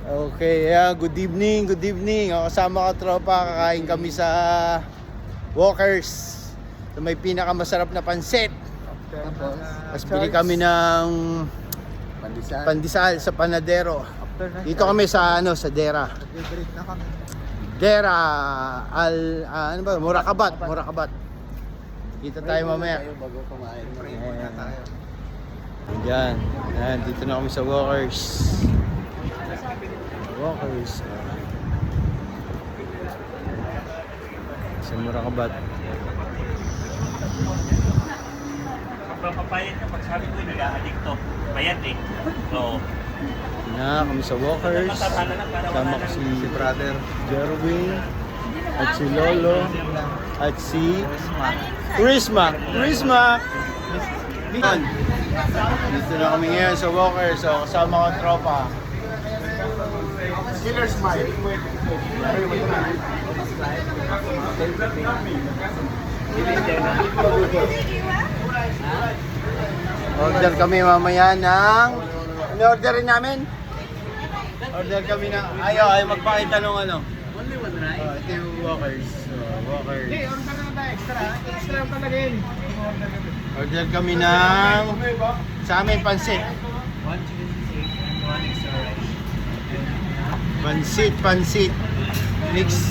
Okay, good evening, good evening. Kasama ka tropa, kakain kami sa Walkers. So, may pinakamasarap na pansit. Tapos bili kami ng pandesal sa Panadero. Dito kami sa Dera. Dera Murakabat. Kita tayo mamaya. Yan, dito na kami sa Walkers. Sa Murakabat. Papayad ka pag sabi ko nag-a-addict to. Bayad eh. So, Kami sa Walkers. Sama ko si brother Jerwin at si Lolo at si Prisma. Dito na kami ngayon sa Walkers. So, kasama ko ang tropa. Killer Smile. Order kami mamaya ng... In-orderin namin? Order kami ng... Ayaw magpakita ng ano. only one rice? Ito yung Walkers. Walkers. Hey, order na tayo extra. Extra yung talaga yun. Order kami ng... Sa amin, pansit. One chicken steak and one extra rice. Pansit. Mix.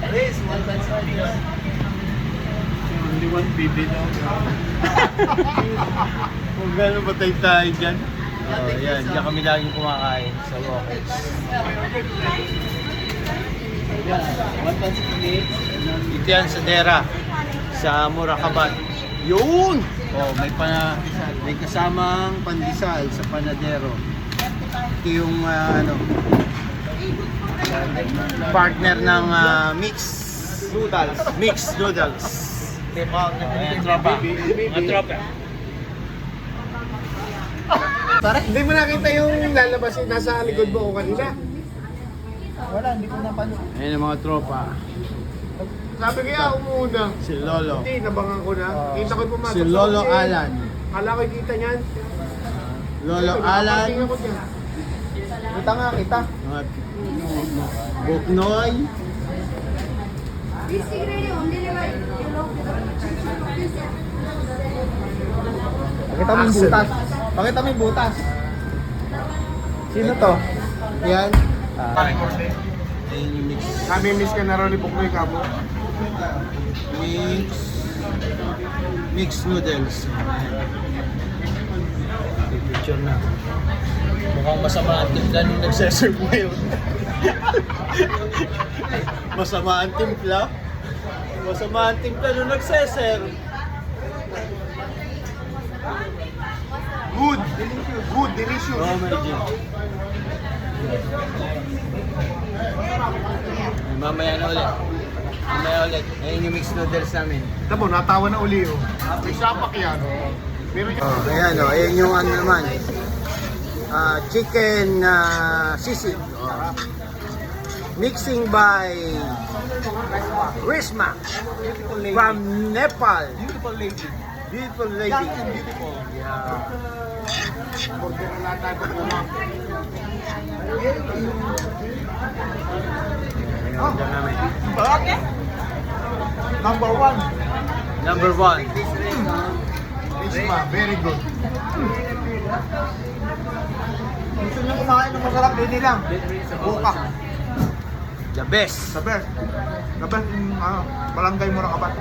Please, one extra mix. Only one bibi daw. Kung gano'n ba tayo dyan? Yan, diyan kami laging kumakain sa Walkers. One pancit mix. Ito yan sa Dera, sa Murakabat. Yun! May kasamang pandesal sa Panadero. Ito yung partner ng mixed noodles. Ayan, tropa. Mga tropa. Hindi mo nakita yung lalabas yung nasa likod mo ko kanina. Wala, hindi ko napanood. Ayan ang mga tropa. Sabi kaya umuna. Si Lolo. Hindi, nabangan ko na. Kita ko pumasok. Si Lolo sa kotse. Alan. Kala ko kita niyan. Lolo Alan. Nakapatingin ako dyan. Kita nga, kita. At Buknoy. Pakita mo yung butas. Pakita mo yung butas. Sino to? Yan. Ayan yung mix. Nami-miss ka na rin ni Buknoy Kamo. Mixed noodles. Picture na. Mukhang masama ang timpla nung nagseserve ngayon. Masama ang timpla nung nagseserve. Good. Delicious. Oh my God. Mamaya ulit. Ayan yung mixed noodles namin. Tamo, natawa na uli oh. May sapak yan. Meron yung... Ayan yung naman. Chicken sisig. Mixing by Risma from Nepal. Beautiful lady. Order na lahat tayo pagkumang. Order namin. Okay. Number one. Isma, very good. Gusto nyo kumain ng masarap, hindi lang. Buka. The best. The best yung barangay Murakabat.